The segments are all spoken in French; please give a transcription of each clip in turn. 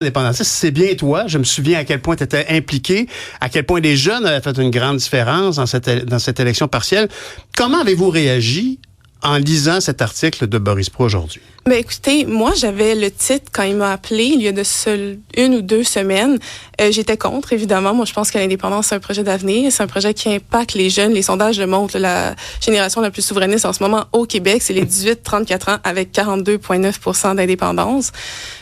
Indépendantiste, c'est bien toi. Je me souviens à quel point tu étais impliqué, à quel point les jeunes avaient fait une grande différence dans cette élection partielle. Comment avez-vous réagi en lisant cet article de Boris Prou aujourd'hui? Ben écoutez, moi j'avais le titre quand il m'a appelé il y a de une ou deux semaines. J'étais contre, évidemment. Moi je pense que l'indépendance c'est un projet d'avenir, c'est un projet qui impacte les jeunes. Les sondages le montrent. La génération la plus souverainiste en ce moment au Québec, c'est les 18-34 ans avec 42,9% d'indépendance.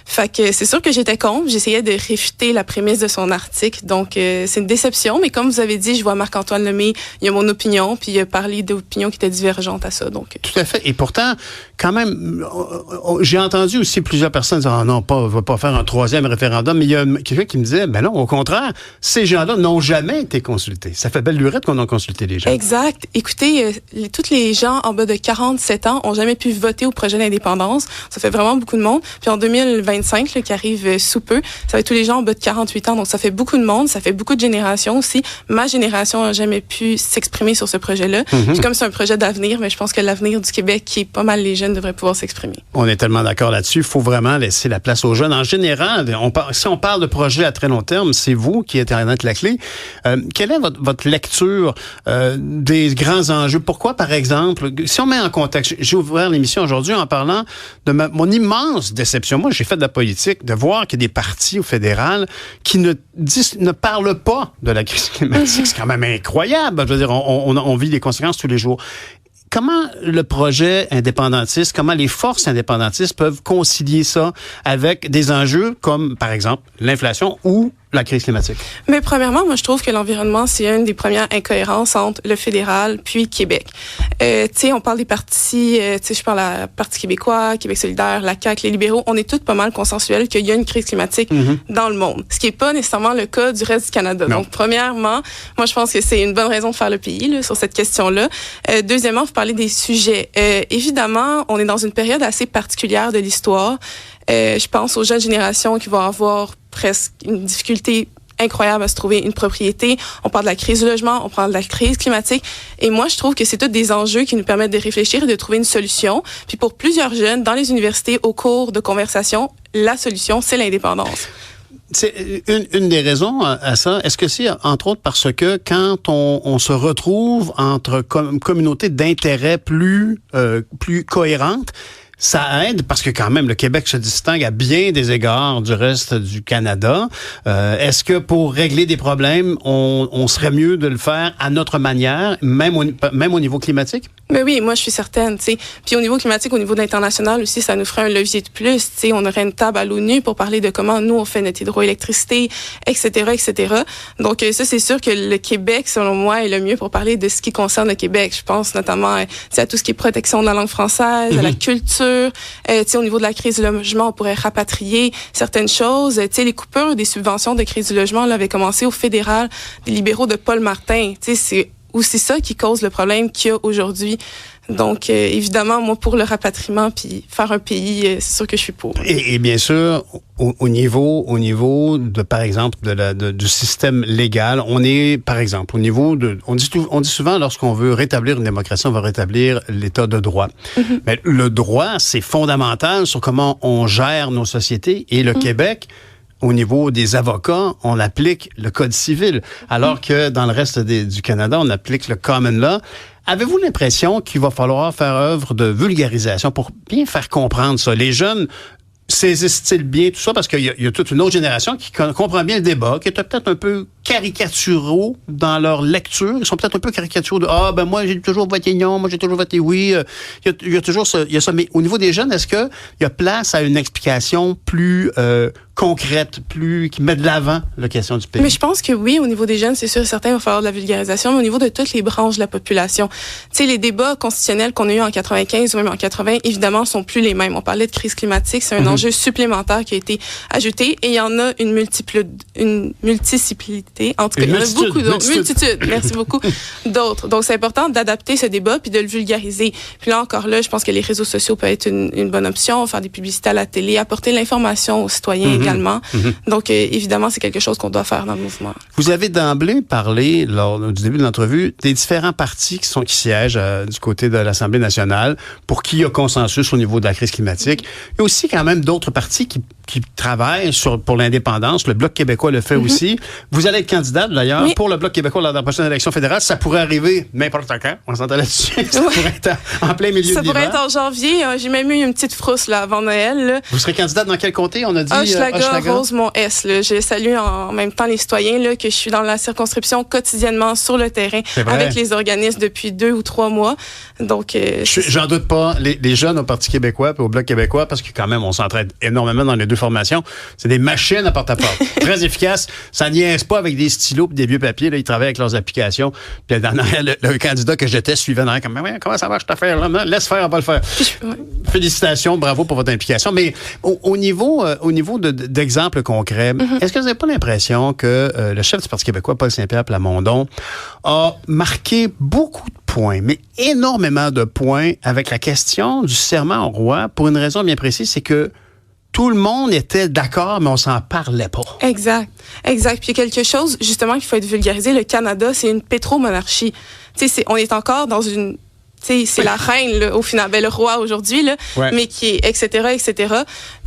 Fait que c'est sûr que j'étais contre. J'essayais de réfuter la prémisse de son article. Donc c'est une déception. Mais comme vous avez dit, je vois Marc-Antoine Lemay, il y a mon opinion, puis il a parlé d'opinions qui étaient divergentes à ça. Donc tout à fait. Et pourtant, quand même, j'ai entendu aussi plusieurs personnes dire « Ah non, on va pas faire un troisième référendum », mais il y a quelqu'un qui me disait « Ben non, au contraire, ces gens-là n'ont jamais été consultés. Ça fait belle lurette qu'on a consulté les gens. » Exact. Écoutez, tous les gens en bas de 47 ans ont jamais pu voter au projet d'indépendance. Ça fait vraiment beaucoup de monde. Puis en 2025, qui arrive sous peu, ça va être tous les gens en bas de 48 ans. Donc ça fait beaucoup de monde, ça fait beaucoup de générations aussi. Ma génération n'a jamais pu s'exprimer sur ce projet-là. Puis comme c'est un projet d'avenir, mais je pense que l'avenir du Québec, qui est pas mal les jeunes, devraient pouvoir s'exprimer. On est tellement d'accord là-dessus. Il faut vraiment laisser la place aux jeunes. En général, si on parle de projets à très long terme, c'est vous qui êtes la clé. Quelle est votre lecture des grands enjeux? Pourquoi, par exemple, si on met en contexte, j'ai ouvert l'émission aujourd'hui en parlant de mon immense déception. Moi, j'ai fait de la politique, de voir qu'il y a des partis au fédéral qui ne parlent pas de la crise climatique. C'est quand même incroyable. Je veux dire, on vit les conséquences tous les jours. Comment le projet indépendantiste, comment les forces indépendantistes peuvent concilier ça avec des enjeux comme, par exemple, l'inflation ou la crise climatique? Mais premièrement, moi, je trouve que l'environnement, c'est une des premières incohérences entre le fédéral puis Québec. Tu sais, on parle des partis, tu sais, je parle à la Parti québécois, Québec solidaire, la CAQ, les libéraux, on est tous pas mal consensuels qu'il y a une crise climatique dans le monde. Ce qui est pas nécessairement le cas du reste du Canada. Non. Donc, premièrement, moi, je pense que c'est une bonne raison de faire le pays, là, sur cette question-là. Deuxièmement, vous parlez des sujets. Évidemment, on est dans une période assez particulière de l'histoire. Je pense aux jeunes générations qui vont avoir presque une difficulté incroyable à se trouver une propriété. On parle de la crise du logement, on parle de la crise climatique. Et moi, je trouve que c'est tous des enjeux qui nous permettent de réfléchir et de trouver une solution. Puis pour plusieurs jeunes, dans les universités, au cours de conversation, la solution, c'est l'indépendance. C'est une des raisons à ça. Est-ce que c'est, entre autres, parce que quand on se retrouve entre communautés d'intérêts plus cohérentes, ça aide parce que quand même le Québec se distingue à bien des égards du reste du Canada. Est-ce que pour régler des problèmes, on serait mieux de le faire à notre manière, même au niveau climatique? Mais oui, moi je suis certaine, tu sais. Puis au niveau climatique, au niveau de l'international aussi, ça nous ferait un levier de plus, tu sais. On aurait une table à l'ONU pour parler de comment nous on fait notre hydroélectricité, etc., etc. Donc ça, c'est sûr que le Québec, selon moi, est le mieux pour parler de ce qui concerne le Québec. Je pense notamment à tout ce qui est protection de la langue française, à la culture. Tu sais, au niveau de la crise du logement, on pourrait rapatrier certaines choses. Tu sais, les coupures des subventions de crise du logement là, avaient commencé au fédéral des libéraux de Paul Martin. Tu sais, c'est aussi ça qui cause le problème qu'il y a aujourd'hui. Donc, évidemment, moi, pour le rapatriement puis faire un pays, c'est sûr que je suis pour. Et bien sûr, au niveau de, par exemple, du système légal, on est, par exemple, au niveau de, on dit souvent, lorsqu'on veut rétablir une démocratie, on va rétablir l'état de droit. Mais le droit, c'est fondamental sur comment on gère nos sociétés. Et le Québec, au niveau des avocats, on applique le Code civil, alors que dans le reste du Canada, on applique le Common Law. Avez-vous l'impression qu'il va falloir faire œuvre de vulgarisation pour bien faire comprendre ça? Les jeunes saisissent-ils bien tout ça? Parce qu'il y a toute une autre génération qui comprend bien le débat, qui est peut-être un peu caricaturaux dans leur lecture. Ils sont peut-être un peu caricaturaux de « Ah, ben moi, j'ai toujours voté non, moi, j'ai toujours voté oui. » Il y a toujours ça. Mais au niveau des jeunes, est-ce qu'il y a place à une explication plus concrète, qui met de l'avant la question du pays? Mais je pense que oui, au niveau des jeunes, c'est sûr et certain, il va falloir de la vulgarisation, mais au niveau de toutes les branches de la population. Tu sais, les débats constitutionnels qu'on a eu en 95 ou même en 80, évidemment, sont plus les mêmes. On parlait de crise climatique, c'est un enjeu supplémentaire qui a été ajouté et il y en a une multiplicité. En tout cas, il y en a beaucoup d'autres. Multitude. Merci beaucoup. D'autres. Donc, c'est important d'adapter ce débat puis de le vulgariser. Puis là, encore là, je pense que les réseaux sociaux peuvent être une bonne option, faire des publicités à la télé, apporter l'information aux citoyens également. Donc, évidemment, c'est quelque chose qu'on doit faire dans le mouvement. Vous avez d'emblée parlé, lors du début de l'entrevue, des différents partis qui siègent du côté de l'Assemblée nationale, pour qui il y a consensus au niveau de la crise climatique. Il y a aussi quand même d'autres partis qui qui travaille pour l'indépendance. Le Bloc québécois le fait aussi. Vous allez être candidate, d'ailleurs, pour le Bloc québécois lors de la prochaine élection fédérale. Ça pourrait arriver n'importe quand. On s'entend là-dessus. Ça pourrait être en plein milieu de l'hiver. Ça pourrait être en janvier. J'ai même eu une petite frousse là, avant Noël. Là. Vous serez candidate dans quel comté? On a dit Hochelaga, Rosemont-Est. Je salue en même temps les citoyens là, que je suis dans la circonscription quotidiennement sur le terrain avec les organismes depuis 2 ou 3 mois. Donc, j'en doute pas. Les jeunes au Parti québécois et au Bloc québécois, parce que quand même, on s'entraide énormément dans les deux formations. C'est des machines à porte-à-porte. Très efficaces. Ça niaise pas avec des stylos et des vieux papiers. Là, ils travaillent avec leurs applications. Puis le candidat que j'étais suivait dans comme comment ça marche cette affaire là? Laisse faire, on va le faire. Félicitations, bravo pour votre implication. Mais au niveau d'exemples concrets, est-ce que vous n'avez pas l'impression que le chef du Parti québécois, Paul Saint-Pierre Plamondon, a marqué beaucoup de points, mais énormément de points avec la question du serment au roi pour une raison bien précise, c'est que tout le monde était d'accord, mais on s'en parlait pas. Exact. Puis il y a quelque chose, justement, qu'il faut être vulgarisé. Le Canada, c'est une pétromonarchie. On est encore dans une... c'est la reine, là, au final, le roi aujourd'hui, là, mais qui est, etc.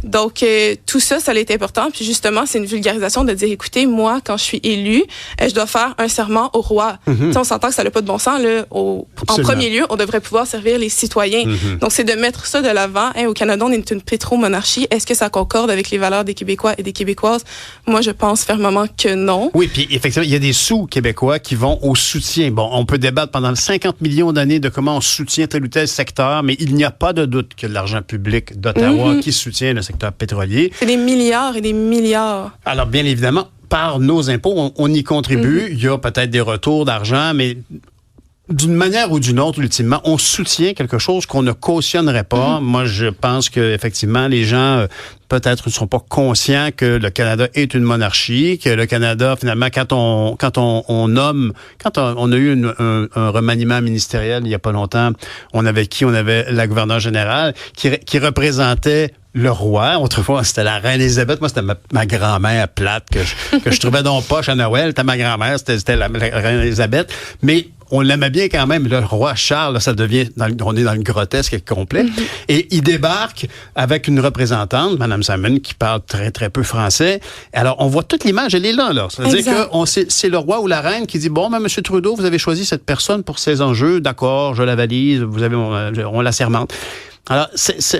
Donc, tout ça, ça a été important. Puis justement, c'est une vulgarisation de dire, écoutez, moi, quand je suis élu, je dois faire un serment au roi. On s'entend que ça n'a pas de bon sens. Là, en premier lieu, on devrait pouvoir servir les citoyens. Donc, c'est de mettre ça de l'avant. Au Canada, on est une pétromonarchie. Est-ce que ça concorde avec les valeurs des Québécois et des Québécoises? Moi, je pense fermement que non. Oui, puis effectivement, il y a des sous québécois qui vont au soutien. Bon, on peut débattre pendant 50 millions d'années de comment on soutient tel ou tel secteur, mais il n'y a pas de doute que l'argent public d'Ottawa qui soutient le secteur pétrolier. C'est des milliards et des milliards. Alors, bien évidemment, par nos impôts, on y contribue. Il y a peut-être des retours d'argent, mais d'une manière ou d'une autre, ultimement, on soutient quelque chose qu'on ne cautionnerait pas. Moi, je pense que effectivement, les gens peut-être ne sont pas conscients que le Canada est une monarchie, que le Canada, finalement, quand on a eu un remaniement ministériel il y a pas longtemps, on avait la gouverneure générale qui représentait le roi. Autrefois, c'était la reine Élisabeth. Moi, c'était ma grand-mère plate que je trouvais donc poche à Noël. C'était ma grand-mère, c'était la reine Élisabeth. Mais on l'aimait bien quand même. Le roi Charles, là, ça devient, on est dans le grotesque complet. Et il débarque avec une représentante, Mme Salmon, qui parle très, très peu français. Alors, on voit toute l'image, elle est là. C'est-à-dire que c'est le roi ou la reine qui dit, bon, M. Trudeau, vous avez choisi cette personne pour ses enjeux. D'accord, je la valise. On la sermente. Alors,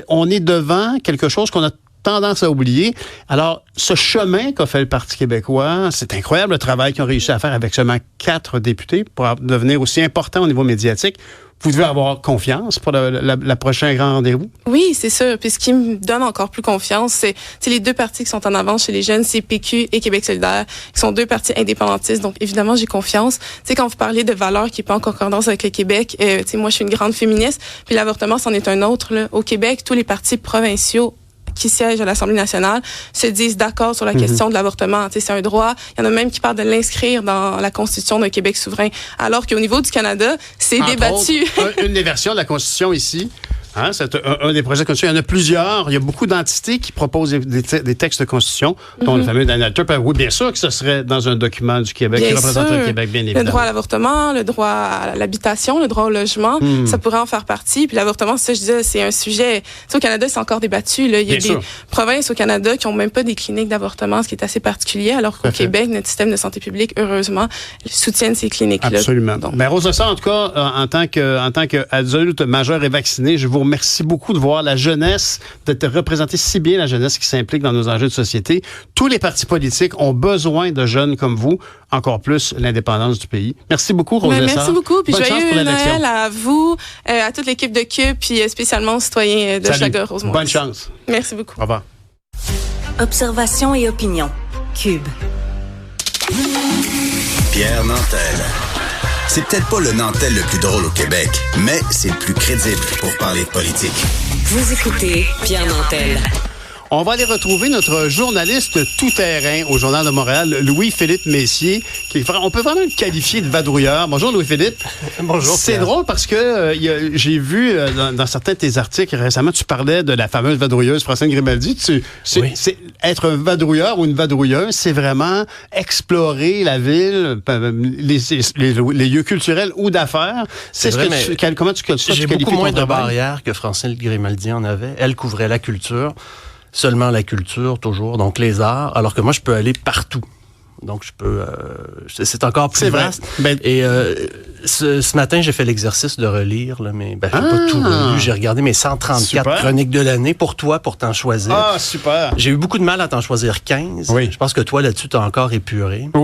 on est devant quelque chose qu'on a tendance à oublier. Alors, ce chemin qu'a fait le Parti québécois, c'est incroyable le travail qu'ils ont réussi à faire avec seulement 4 députés pour devenir aussi important au niveau médiatique. Vous devez avoir confiance pour le prochain grand rendez-vous? Oui, c'est sûr. Puis ce qui me donne encore plus confiance, c'est les 2 partis qui sont en avance chez les jeunes, c'est PQ et Québec solidaire, qui sont 2 partis indépendantistes. Donc, évidemment, j'ai confiance. Quand vous parlez de valeurs qui n'est pas en concordance avec le Québec, moi, je suis une grande féministe, puis l'avortement, c'en est un autre. Là. Au Québec, tous les partis provinciaux qui siègent à l'Assemblée nationale se disent d'accord sur la question de l'avortement. C'est un droit. Il y en a même qui parlent de l'inscrire dans la Constitution d'un Québec souverain. Alors qu'au niveau du Canada, c'est débattu. Une des versions de la Constitution ici, c'est un des projets de Constitution. Il y en a plusieurs. Il y a beaucoup d'entités qui proposent des textes de Constitution, dont le fameux Daniel Turp. Oui, bien sûr que ce serait dans un document du Québec qui représenterait le Québec, bien évidemment. Le droit à l'avortement, le droit à l'habitation, le droit au logement, ça pourrait en faire partie. Puis l'avortement, c'est ça, je disais, c'est un sujet... Au Canada, c'est encore débattu. Là. Il y a des provinces au Canada qui n'ont même pas des cliniques d'avortement, ce qui est assez particulier, alors qu'au Québec, notre système de santé publique, heureusement, soutient ces cliniques-là. Absolument. Mais Rose Lessard, en tout cas, en tant qu'adulte majeur et vacciné, je vous remercie beaucoup de voir la jeunesse, de représenter si bien la jeunesse qui s'implique dans nos enjeux de société. Tous les partis politiques ont besoin de jeunes comme vous, encore plus l'indépendance du pays. Merci beaucoup, Rose Lessard. Merci beaucoup. Puis joyeux Noël à vous, à toute l'équipe de CUB, puis spécialement aux citoyens de Hochelaga-Rosemont. Bonne chance. Merci beaucoup. Au revoir. Observation et opinion. CUB. Pierre Nantel. C'est peut-être pas le Nantel le plus drôle au Québec, mais c'est le plus crédible pour parler de politique. Vous écoutez Pierre Nantel. On va aller retrouver notre journaliste tout-terrain au Journal de Montréal, Louis-Philippe Messier, on peut vraiment le qualifier de vadrouilleur. Bonjour Louis-Philippe. Bonjour. C'est drôle parce que j'ai vu dans certains de tes articles récemment, tu parlais de la fameuse vadrouilleuse Francine Grimaldi. C'est être un vadrouilleur ou une vadrouilleuse, c'est vraiment explorer la ville, les lieux culturels ou d'affaires. Comment tu qualifies ça? J'ai beaucoup moins de barrières que Francine Grimaldi en avait. Elle couvrait la culture. seulement la culture, toujours, donc les arts, alors que moi, je peux aller partout. Donc, je peux... c'est encore plus vaste. Et ce matin, j'ai fait l'exercice de relire, là, mais j'ai pas tout relu. J'ai regardé mes 134 chroniques de l'année pour toi, pour t'en choisir. Ah, super! J'ai eu beaucoup de mal à t'en choisir 15. Oui. Je pense que toi, là-dessus, t'as encore épuré. Oui.